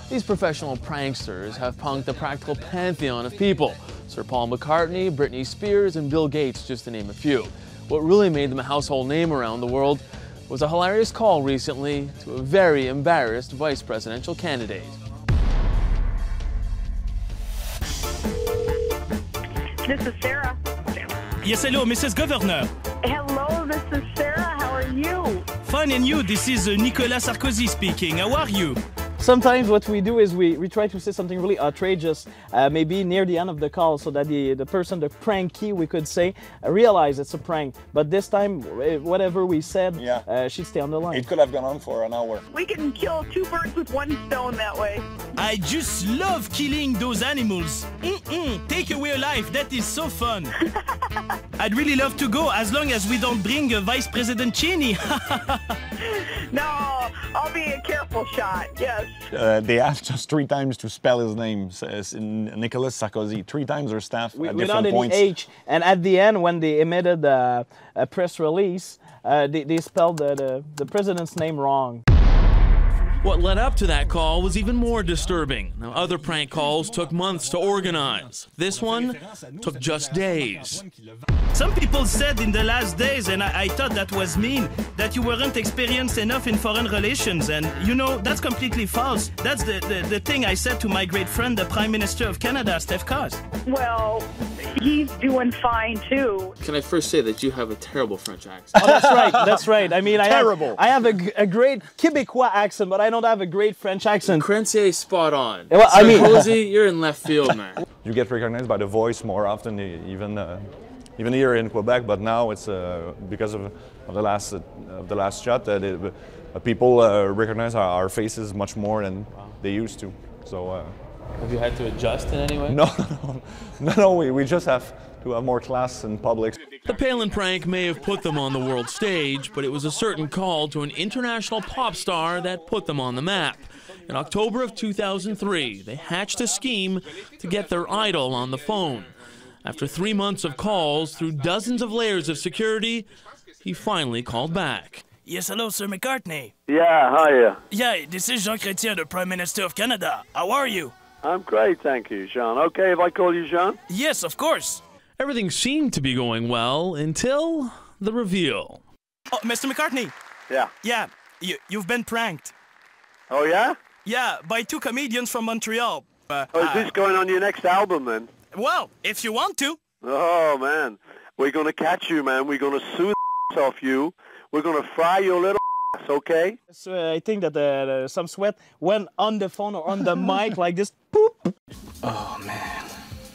These professional pranksters have punked the practical pantheon of people. Sir Paul McCartney, Britney Spears, and Bill Gates, just to name a few. What really made them a household name around the world was a hilarious call recently to a very embarrassed vice presidential candidate. This is Sarah. Yes, hello, Mrs. Governor. Hello, this is Sarah. How are you? Fine, and you? This is Nicolas Sarkozy speaking. How are you? Sometimes what we do is we try to say something really outrageous, maybe near the end of the call, so that the person, the prankee, we could say, realize it's a prank. But this time, whatever we said, she'd stay on the line. It could have gone on for an hour. We can kill two birds with one stone that way. I just love killing those animals. Take away a life, that is so fun. I'd really love to go, as long as we don't bring Vice President Cheney. No, I'll be a careful shot, yes. They asked us 3 times to spell his name, Nicolas Sarkozy. 3 times our staff at different points. Without any H. And at the end, when they emitted a press release, they spelled the president's name wrong. What led up to that call was even more disturbing. Now, other prank calls took months to organize. This one took just days. Some people said in the last days, and I thought that was mean, that you weren't experienced enough in foreign relations. And, you know, that's completely false. That's the thing I said to my great friend, the Prime Minister of Canada, Steph Coss. Well, he's doing fine, too. Can I first say that you have a terrible French accent? Oh, that's right, that's right. I mean, Terrible. I have a great Quebecois accent, but I don't have a great French accent. Crentier's spot on. Well, I mean, Sarkozy, you're in left field, man. You get recognized by the voice more often, even here in Quebec. But now it's because of the last shot that people recognize our faces much more than they used to. So. Have you had to adjust in any way? No. We just have to have more class in public. The Palin prank may have put them on the world stage, but it was a certain call to an international pop star that put them on the map. In October of 2003, they hatched a scheme to get their idol on the phone. After 3 months of calls through dozens of layers of security, he finally called back. Yes, hello, Sir McCartney. Yeah, hiya. Yeah, this is Jean Chrétien, the Prime Minister of Canada. How are you? I'm great, thank you, Jean. Okay if I call you Jean? Yes, of course. Everything seemed to be going well until the reveal. Oh, Mr. McCartney. Yeah. Yeah, you've been pranked. Oh, yeah? Yeah, by 2 comedians from Montreal. Is this going on your next album, then? Well, if you want to. Oh, man. We're going to catch you, man. We're going to sue the off you. We're going to fry your little ass, okay? So I think that some sweat went on the phone or on the mic like this. Poop. Oh, man.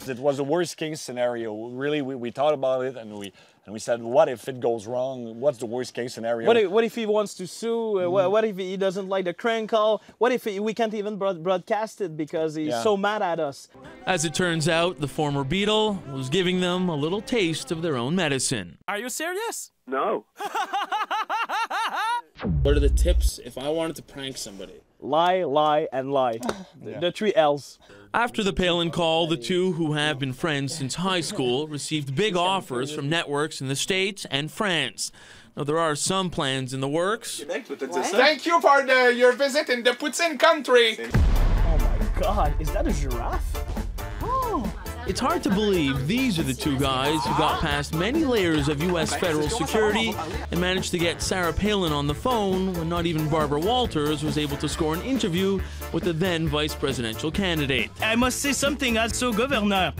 It was the worst case scenario. Really, we thought about it and we said, what if it goes wrong? What's the worst case scenario? What if he wants to sue? What if he doesn't like the crank call? What if we can't even broadcast it because he's so mad at us? As it turns out, the former Beatle was giving them a little taste of their own medicine. Are you serious? No. What are the tips if I wanted to prank somebody? Lie, lie, and lie. The 3 L's. After the Palin call, the two, who have been friends since high school, received big offers from networks in the States and France. Now, there are some plans in the works. Thank you for your visit in the Poutine country. Oh my God, is that a giraffe? It's hard to believe these are the 2 guys who got past many layers of U.S. federal security and managed to get Sarah Palin on the phone when not even Barbara Walters was able to score an interview with the then vice presidential candidate. I must say something also, Governor.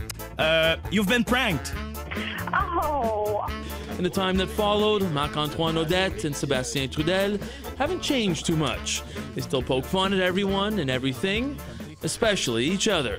You've been pranked. Oh. In the time that followed, Marc-Antoine Odette and Sébastien Trudel haven't changed too much. They still poke fun at everyone and everything, especially each other.